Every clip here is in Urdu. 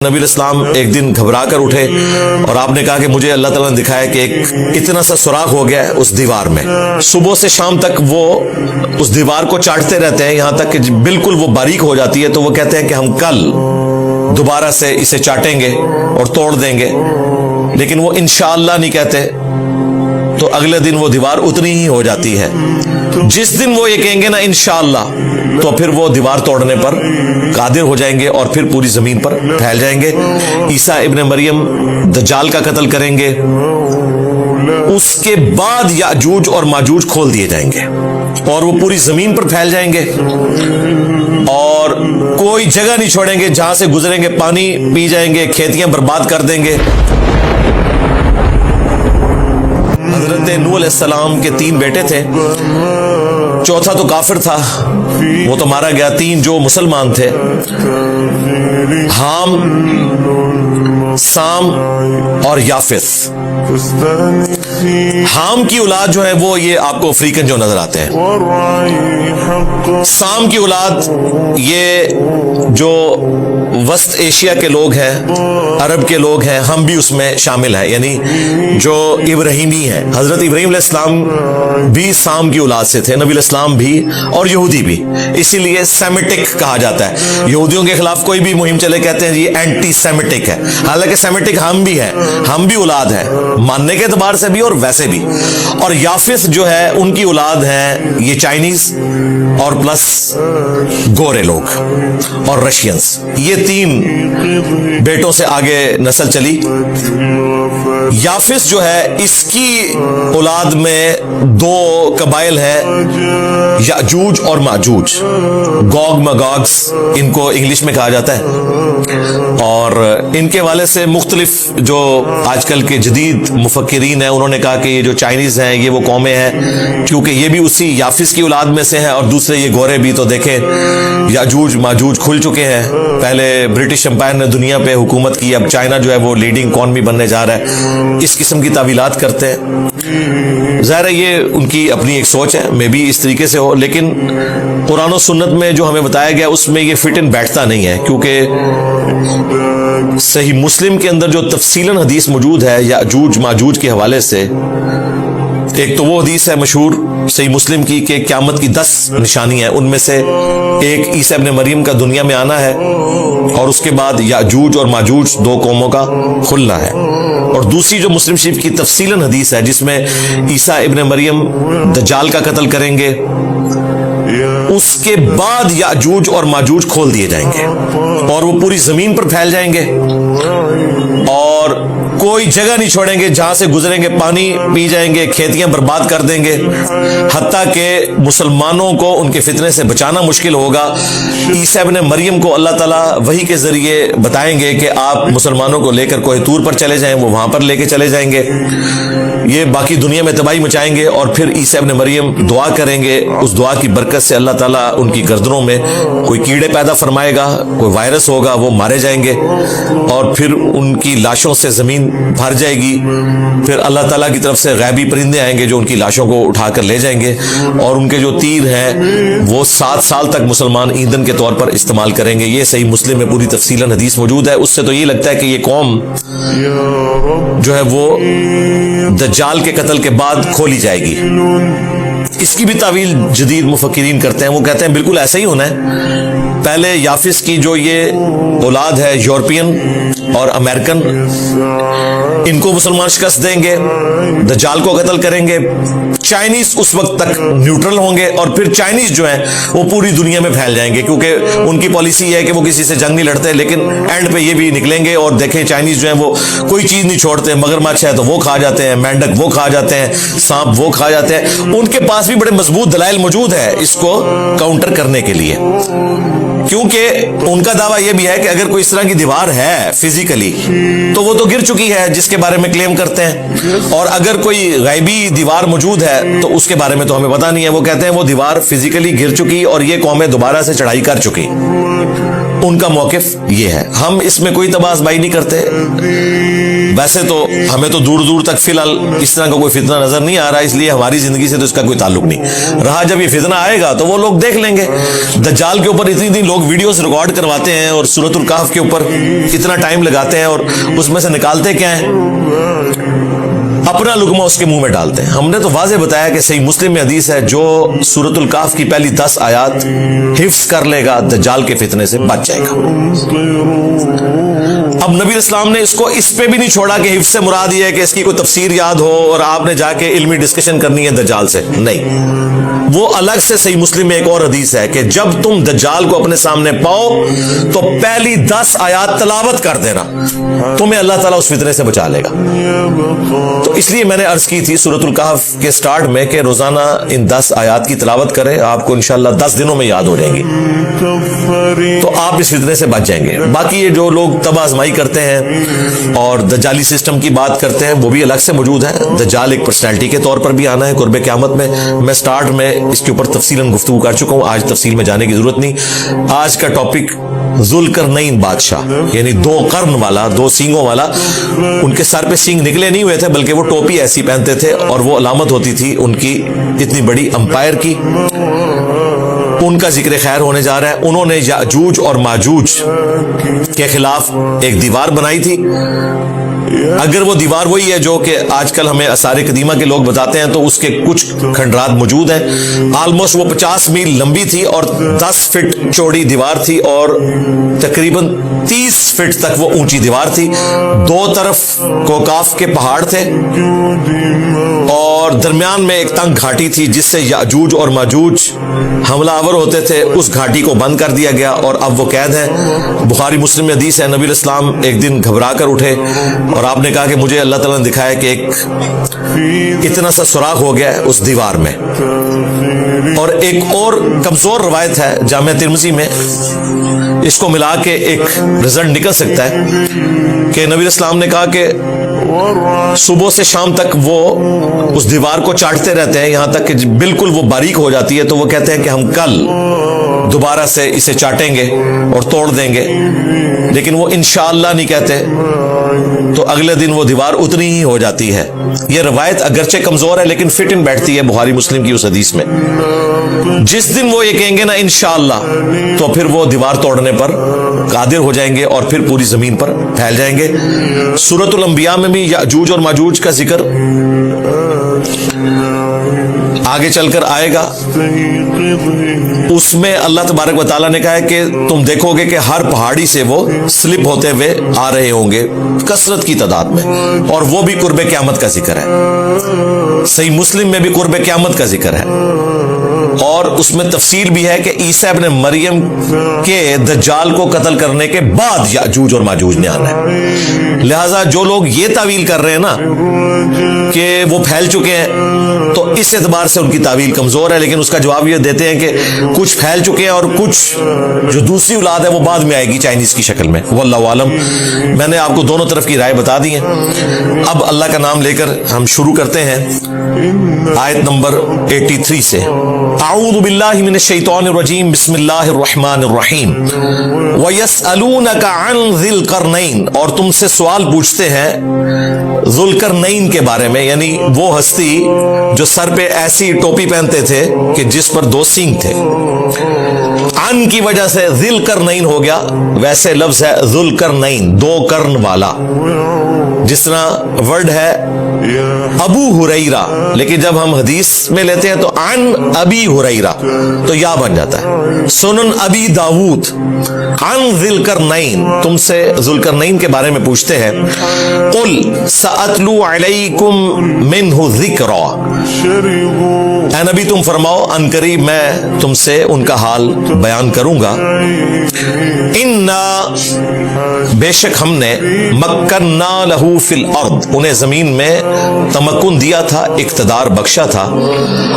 نبی الاسلام ایک دن گھبرا کر اٹھے اور آپ نے کہا کہ مجھے اللہ تعالیٰ نے دکھایا کہ ایک اتنا سا سوراخ ہو گیا ہے اس دیوار میں. صبح سے شام تک وہ اس دیوار کو چاٹتے رہتے ہیں یہاں تک کہ بالکل وہ باریک ہو جاتی ہے. تو وہ کہتے ہیں کہ ہم کل دوبارہ سے اسے چاٹیں گے اور توڑ دیں گے, لیکن وہ انشاءاللہ نہیں کہتے. تو اگلے دن وہ دیوار اتنی ہی ہو جاتی ہے. جس دن وہ یہ کہیں گے نا انشاءاللہ, تو پھر وہ دیوار توڑنے پر قادر ہو جائیں گے اور پھر پوری زمین پر پھیل جائیں گے. عیسیٰ ابن مریم دجال کا قتل کریں گے, اس کے بعد یاجوج اور ماجوج کھول دیے جائیں گے اور وہ پوری زمین پر پھیل جائیں گے اور کوئی جگہ نہیں چھوڑیں گے, جہاں سے گزریں گے پانی پی جائیں گے, کھیتیاں برباد کر دیں گے. حضرت نوح علیہ السلام کے 3 بیٹے تھے, چوتھا تو کافر تھا, وہ تو مارا گیا. 3 جو مسلمان تھے, حام, سام اور یافث. حام کی اولاد جو ہے وہ یہ آپ کو افریقن جو نظر آتے ہیں. سام کی اولاد یہ جو وسط ایشیا کے لوگ ہیں, عرب کے لوگ ہیں, ہم بھی اس میں شامل ہیں, یعنی جو ابراہیمی ہیں. حضرت ابراہیم علیہ السلام بھی سام کی اولاد سے تھے, نبی علیہ السلام بھی اور یہودی بھی. اسی لیے سیمیٹک کہا جاتا ہے. یہودیوں کے خلاف کوئی بھی مہم چلے کہتے ہیں یہ اینٹی سیمیٹک ہے, حالانکہ سیمیٹک ہم بھی ہیں, ہم بھی اولاد ہیں ماننے کے اعتبار سے بھی اور ویسے بھی. اور یافث جو ہے ان کی اولاد ہیں یہ چائنیز اور پلس گورے لوگ اور رشینز. یہ 3 بیٹوں سے آگے نسل چلی. یافث جو ہے اس کی اولاد میں 2 قبائل ہیں, یاجوج اور ماجوج. گوگ مگوگس ان کو انگلش میں کہا جاتا ہے, اور ان کے والے سے مختلف جو آج کل کے جدید مفکرین ہیں انہوں نے کہا کہ یہ جو چائنیز ہیں یہ وہ قومیں ہیں, کیونکہ یہ بھی اسی یافث کی اولاد میں سے ہیں, اور دوسرے یہ گورے بھی. تو دیکھیں یاجوج ماجوج کھل چکے ہیں. پہلے برٹش امپائر نے دنیا پہ حکومت کی, اب چائنا جو ہے وہ لیڈنگ اکانومی بننے جا رہا ہے. اس قسم کی تعویلات کرتے ہیں. ظاہر ہے یہ ان کی اپنی ایک سوچ ہے, میں بھی اس طریقے سے ہو, لیکن قرآن و سنت میں جو ہمیں بتایا گیا اس میں یہ فٹ ان بیٹھتا نہیں ہے. کیونکہ صحیح مسلم کے اندر جو تفصیلاً حدیث موجود ہے یاجوج ماجوج کے حوالے سے, ایک تو وہ حدیث ہے مشہور صحیح مسلم کی کہ قیامت کی 10 نشانی ہیں, ان میں سے ایک عیسیٰ ابن مریم کا دنیا میں آنا ہے, اور اس کے بعد یاجوج اور ماجوج 2 قوموں کا کھلنا ہے. اور دوسری جو مسلم شریف کی تفصیلاً حدیث ہے جس میں عیسیٰ ابن مریم دجال کا قتل کریں گے, اس کے بعد یاجوج اور ماجوج کھول دیے جائیں گے اور وہ پوری زمین پر پھیل جائیں گے اور کوئی جگہ نہیں چھوڑیں گے, جہاں سے گزریں گے پانی پی جائیں گے, کھیتیاں برباد کر دیں گے, حتیٰ کہ مسلمانوں کو ان کے فتنے سے بچانا مشکل ہوگا. عیسیٰ ابن مریم کو اللہ تعالیٰ وحی کے ذریعے بتائیں گے کہ آپ مسلمانوں کو لے کر کوہ طور پر چلے جائیں, وہ وہاں پر لے کے چلے جائیں گے, یہ باقی دنیا میں تباہی مچائیں گے. اور پھر عیسیٰ ابن مریم دعا کریں گے, اس دعا کی برکت سے اللہ تعالیٰ ان کی گردنوں میں کوئی کیڑے پیدا فرمائے گا, کوئی وائرس ہوگا, وہ مارے جائیں گے, اور پھر ان کی لاشوں سے زمین بھر جائے گی. پھر اللہ تعالیٰ کی طرف سے غیبی پرندے آئیں گے جو ان کی لاشوں کو اٹھا کر لے جائیں گے, اور ان کے جو تیر ہیں وہ 7 سال تک مسلمان ایندھن کے طور پر استعمال کریں گے. یہ صحیح مسلم میں پوری تفصیلاً حدیث موجود ہے. اس سے تو یہ لگتا ہے کہ یہ قوم جو ہے وہ دجال کے قتل کے بعد کھولی جائے گی. اس کی بھی تعویل جدید مفکرین کرتے ہیں, وہ کہتے ہیں بالکل ایسا ہی ہونا ہے. پہلے یافث کی جو یہ اولاد ہے یورپین اور امریکن, ان کو مسلمان شکست دیں گے, دجال کو قتل کریں گے. چائنیز اس وقت تک نیوٹرل ہوں گے, اور پھر چائنیز جو ہیں وہ پوری دنیا میں پھیل جائیں گے, کیونکہ ان کی پالیسی ہے کہ وہ کسی سے جنگ نہیں لڑتے, لیکن اینڈ پہ یہ بھی نکلیں گے. اور دیکھیں چائنیز جو ہیں وہ کوئی چیز نہیں چھوڑتے, مگرمچھ ہے تو وہ کھا جاتے ہیں, مینڈک وہ کھا جاتے ہیں, سانپ وہ کھا جاتے ہیں. ان کے پاس بھی بڑے مضبوط دلائل موجود ہے اس کو کاؤنٹر کرنے کے لیے, کیونکہ ان کا دعویٰ یہ بھی ہے کہ اگر کوئی اس طرح کی دیوار ہے فزیکلی تو وہ تو گر چکی ہے جس کے بارے میں کلیم کرتے ہیں, اور اگر کوئی غیبی دیوار موجود ہے تو اس کے بارے میں تو ہمیں پتہ نہیں ہے. وہ کہتے ہیں وہ دیوار فزیکلی گر چکی اور یہ قومیں دوبارہ سے چڑھائی کر چکی. ان کا موقف یہ ہے. ہم اس میں کوئی تباہی نہیں کرتے. ویسے تو ہمیں تو دور دور تک فی الحال اس طرح کا کوئی فتنہ نظر نہیں آ رہا, اس لیے ہماری زندگی سے تو اس کا کوئی تعلق نہیں رہا. جب یہ فتنہ آئے گا تو وہ لوگ دیکھ لیں گے. دجال کے اوپر اتنی لوگ ویڈیوز ریکارڈ کرواتے ہیں اور سورۃ الکہف کے اوپر اتنا ٹائم لگاتے ہیں اور اس میں سے نکالتے کیا ہیں, اپنا لقمہ اس کے منہ میں ڈالتے ہیں. ہم نے تو واضح بتایا کہ صحیح مسلم میں حدیث ہے, جو سورۃ الکہف کی پہلی 10 آیات حفظ کر لے گا دجال کے فتنے سے بچ جائے گا. اب نبی اسلام نے اس کو اس پہ بھی نہیں چھوڑا کہ حفظ سے مراد یہ ہے کہ اس کی کوئی تفسیر یاد ہو اور آپ نے جا کے علمی ڈسکشن کرنی ہے دجال سے, نہیں. وہ الگ سے صحیح مسلم میں ایک اور حدیث ہے کہ جب تم دجال کو اپنے سامنے پاؤ تو پہلی 10 آیات تلاوت کر دینا, تمہیں اللہ تعالیٰ اس فتنے سے بچا لے گا. تو اس لیے میں نے عرض کی تھی سورۃ الکہف کے سٹارٹ میں کہ روزانہ ان 10 آیات کی تلاوت کریں, آپ کو انشاءاللہ 10 دنوں میں یاد ہو جائیں گی, تو آپ اس فتنے سے بچ جائیں گے. باقی یہ جو لوگ تباہ آزمائی کرتے ہیں اور دجالی سسٹم کی بات کرتے ہیں, وہ بھی الگ سے موجود ہے. دجال ایک پرسنالٹی کے طور پر بھی آنا ہے قرب قیامت میں. میں سٹارٹ میں اس کے اوپر تفصیلاً گفتگو کر چکا ہوں, آج تفصیل میں جانے کی ضرورت نہیں. آج کا ٹاپک ذوالقرنین بادشاہ, یعنی 2 قرن والا, 2 سینگوں والا. ان کے سر پہ سینگ نکلے نہیں ہوئے تھے بلکہ وہ ٹوپی ایسی پہنتے تھے اور وہ علامت ہوتی تھی ان کی اتنی بڑی امپائر کی. ان کا ذکر خیر ہونے جا رہا ہے. انہوں نے یاجوج اور ماجوج کے خلاف ایک دیوار بنائی تھی. اگر وہ دیوار وہی ہے جو کہ آج کل ہمیں آثار قدیمہ کے لوگ بتاتے ہیں تو اس کے کچھ کھنڈرات موجود ہیں. آلموسٹ وہ 50 میل لمبی تھی اور 10 فٹ چوڑی دیوار تھی اور تقریباً 30 فٹ تک وہ اونچی دیوار تھی. 2 طرف کوکاف کے پہاڑ تھے اور درمیان میں ایک تنگ گھاٹی تھی جس سے یاجوج اور ماجوج حملہ آور ہوتے تھے. اس گھاٹی کو بند کر دیا گیا اور اب وہ قید ہے. بخاری مسلم میں حدیث ہے, نبی علیہ السلام ایک دن گھبرا کر اٹھے اور آپ نے کہا کہ مجھے اللہ تعالیٰ نے دکھایا کہ ایک اتنا سا سوراخ ہو گیا ہے اس دیوار میں. اور ایک اور کمزور روایت ہے جامع ترمذی میں, اس کو ملا کے ایک رزلٹ نکل سکتا ہے کہ نبی علیہ السلام نے کہا کہ صبح سے شام تک وہ اس دیوار کو چاٹتے رہتے ہیں یہاں تک کہ بالکل وہ باریک ہو جاتی ہے. تو وہ کہتے ہیں کہ ہم کل دوبارہ سے اسے چاٹیں گے اور توڑ دیں گے, لیکن وہ انشاءاللہ نہیں کہتے, تو اگلے دن وہ دیوار اتنی ہی ہو جاتی ہے. یہ روایت اگرچہ کمزور ہے لیکن فٹ ان بیٹھتی ہے بخاری مسلم کی اس حدیث میں. جس دن وہ یہ کہیں گے نا انشاءاللہ, تو پھر وہ دیوار توڑنے پر قادر ہو جائیں گے اور پھر پوری زمین پر پھیل جائیں گے. سورۃ الانبیاء میں بھی یاجوج اور ماجوج کا ذکر آگے چل کر آئے گا. اس میں اللہ تبارک و تعالیٰ نے کہا ہے کہ تم دیکھو گے کہ ہر پہاڑی سے وہ سلپ ہوتے ہوئے آ رہے ہوں گے کثرت کی تعداد میں, اور وہ بھی قرب قیامت کا ذکر ہے. صحیح مسلم میں بھی قرب قیامت کا ذکر ہے اور اس میں تفصیل بھی ہے کہ عیسیٰ ابن مریم کے دجال کو قتل کرنے کے بعد یاجوج اور ماجوج نے آنا ہے. لہذا جو لوگ یہ تعویل کر رہے ہیں نا کہ وہ پھیل چکے ہیں, تو اس اعتبار سے ان کی تعویل کمزور ہے. لیکن اس کا جواب یہ دیتے ہیں کہ کچھ پھیل چکے ہیں اور کچھ جو دوسری اولاد ہے وہ بعد میں آئے گی چائنیز کی شکل میں, واللہ عالم. میں نے آپ کو دونوں طرف کی رائے بتا دی ہے. اب اللہ کا نام لے کر ہم شروع کرتے ہیں آیت نمبر 83 سے. اعوذ باللہ من الشیطان الرجیم, بسم اللہ الرحمن الرحیم. وَيَسْأَلُونَكَ عَنْ ذِي الْقَرْنَيْنِ, اور تم سے سوال پوچھتے ہیں ذوالقرنین کے بارے میں, یعنی وہ ہستی جو سر پہ ایسی ٹوپی پہنتے تھے کہ جس پر 2 سینگ تھے. عن کی وجہ سے ذی القرنین ہو گیا, ویسے لفظ ہے ذوالقرنین 2 قرن والا, جس طرح ورڈ ہے ابو ہریرہ, لیکن جب ہم حدیث میں لیتے ہیں تو عن ابی ہریرہ تو یا بن جاتا ہے. سنن ابی داود عن ذی القرنین, تم سے ذوالقرنین کے بارے میں پوچھتے ہیں. قل سأتلو علیکم منہ ذکرا, اے نبی تم فرماؤ ان قریب میں تم سے ان کا حال بیان کروں گا. انا, بے شک ہم نے, مکننا لہو فی الارض, انہیں زمین میں تمکن دیا تھا, اقتدار بخشا تھا.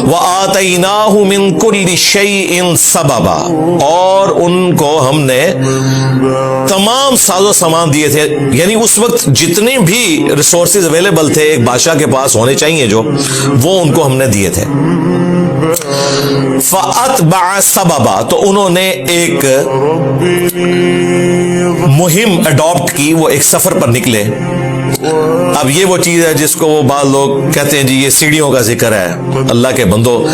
وآتیناہ من کل شیء سببا, اور ان کو ہم نے تمام ساز و سامان دیے تھے, یعنی اس وقت جتنے بھی ریسورسز اویلیبل تھے ایک بادشاہ کے پاس ہونے چاہیے جو, وہ ان کو ہم نے دیے تھے. فَأَتْبَعَ سَبَبًا، تو انہوں نے ایک مہم اڈاپٹ کی، وہ ایک سفر پر نکلے۔ اب یہ وہ چیز ہے جس کو وہ بعض لوگ کہتے ہیں جی یہ سیڑھیوں کا ذکر ہے۔ اللہ کے بندو،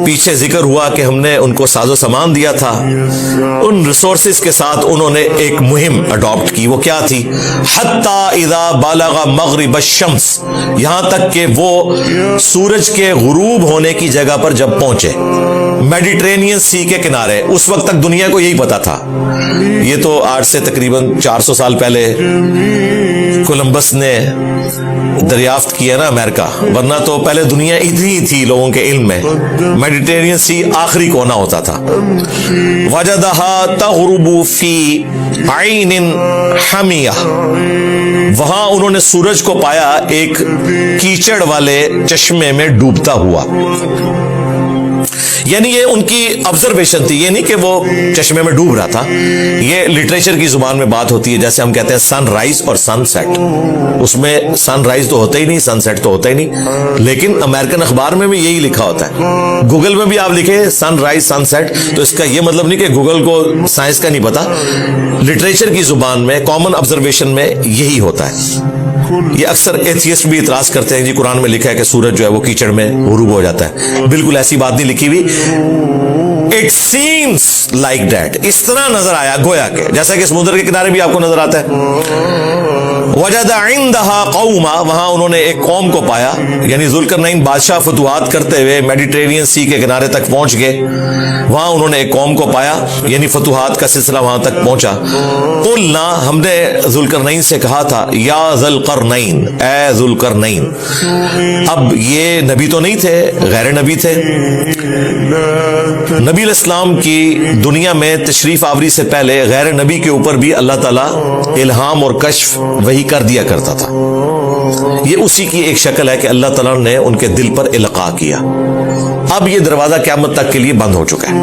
پیچھے ذکر ہوا کہ ہم نے ان کو ساز و سامان دیا تھا، ان ریسورسز کے ساتھ انہوں نے ایک مہم اڈاپٹ کی۔ وہ کیا تھی؟ حتی اذا بالغ مغرب الشمس، یہاں تک کہ وہ سورج کے غروب ہونے کی جگہ پر جب پہنچے، میڈیٹرینین سی کے کنارے۔ اس وقت تک دنیا کو یہی پتا تھا، یہ تو آج سے تقریباً 400 سال پہلے کولمبس نے دریافت کیا نا امریکہ، ورنہ تو پہلے دنیا اتنی ہی تھی لوگوں کے علم میں، میڈیٹرینین سی آخری کونا ہوتا تھا۔ وجدها تغرب فی عین حمیہ، وہاں انہوں نے سورج کو پایا ایک کیچڑ والے چشمے میں ڈوبتا ہوا۔ یعنی یہ ان کی آبزرویشن تھی، یہ نہیں کہ وہ چشمے میں ڈوب رہا تھا۔ یہ لٹریچر کی زبان میں بات ہوتی ہے، جیسے ہم کہتے ہیں سن رائز اور سن سیٹ، اس میں سن رائز تو ہوتا ہی نہیں، سن سیٹ تو ہوتا ہی نہیں، لیکن امریکن اخبار میں بھی یہی لکھا ہوتا ہے۔ گوگل میں بھی آپ لکھیں سن رائز سن سیٹ، تو اس کا یہ مطلب نہیں کہ گوگل کو سائنس کا نہیں پتا، لٹریچر کی زبان میں کامن آبزرویشن میں یہی ہوتا ہے۔ یہ اکثر ایتھیسٹ بھی اعتراض کرتے ہیں جی قرآن میں لکھا ہے کہ سورج جو ہے وہ کیچڑ میں غروب ہو جاتا ہے، بالکل ایسی بات نہیں لکھی ہوئی۔ It seems like that، اس طرح نظر آیا گویا کہ جیسا کہ سمندر کے کنارے بھی آپ کو نظر آتا ہے۔ وجد عندها قوما، وہاں انہوں نے ایک قوم کو پایا، یعنی ذوالقرنین بادشاہ فتوحات کرتے ہوئے میڈیٹرینین سی کے کنارے تک پہنچ گئے، وہاں انہوں نے ایک قوم کو پایا، یعنی فتوحات کا سلسلہ وہاں تک پہنچا۔ قلنا، ہم نے ذوالقرنین سے کہا تھا، یا ذوالقرنین، اے ذوالقرنین۔ اب یہ نبی تو نہیں تھے، غیر نبی تھے۔ نبی علیہ السلام کی دنیا میں تشریف آوری سے پہلے غیر نبی کے اوپر بھی اللہ تعالیٰ الہام اور کشف وہی کر دیا کرتا تھا۔ یہ اسی کی ایک شکل ہے کہ اللہ تعالیٰ نے ان کے دل پر القاء کیا۔ اب یہ دروازہ قیامت تک کے لیے بند ہو چکا ہے۔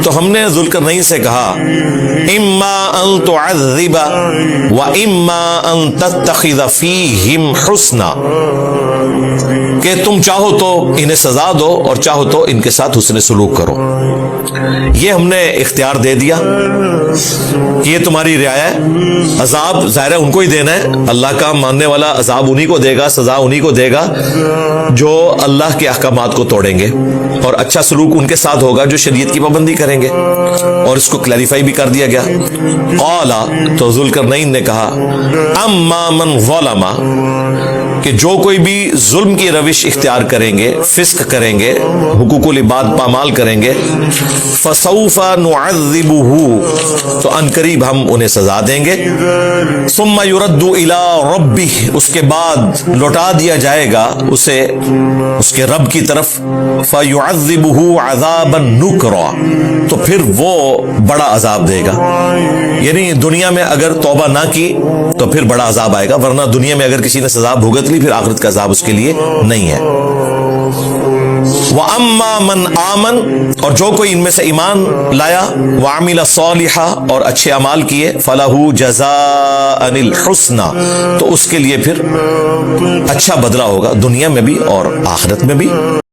تو ہم نے ذوالقرنین سے کہا، اما ان تعذب و اما ان تتخذ فیہم حسنا، کہ تم چاہو تو انہیں سزا دو اور چاہو تو ان کے ساتھ حسن سلوک کرو۔ یہ ہم نے اختیار دے دیا کہ یہ تمہاری رعایا ہے، عذاب ظاہر ہے ان کو ہی دینا ہے، اللہ کا ماننے والا عذاب انہی کو دے گا، سزا انہی کو دے گا جو اللہ کے احکامات کو توڑیں گے، اور اچھا سلوک ان کے ساتھ ہوگا جو شریعت کی پابندی کریں گے، اور اس کو کلیریفائی بھی کر دیا گیا۔ قال، تو ذوالقرنین نے کہا، اما من ظلم، کہ جو کوئی بھی ظلم کی روش اختیار کریں گے، فسق کریں گے، حقوق العباد پامال کریں گے، فسوف نعذبہ، تو عنقریب ہم انہیں سزا دیں گے، ثم يرد الى ربہ، اس کے بعد لوٹا دیا جائے گا اسے اس کے رب کی طرف، فیعذبہ عذابا نکرا، تو پھر وہ بڑا عذاب دے گا۔ یعنی دنیا میں اگر توبہ نہ کی تو پھر بڑا عذاب آئے گا، ورنہ دنیا میں اگر کسی نے سزا بھگت لی پھر آخرت کا عذاب اس کے لیے نہیں ہے۔ وَأَمَّا مَنْ آمَنَ، اور جو کوئی ان میں سے ایمان لایا، وَعَمِلَ صَالِحًا، اور اچھے اعمال کیے، فَلَهُ جَزَاءً الْحُسْنَى، تو اس کے لیے پھر اچھا بدلہ ہوگا دنیا میں بھی اور آخرت میں بھی۔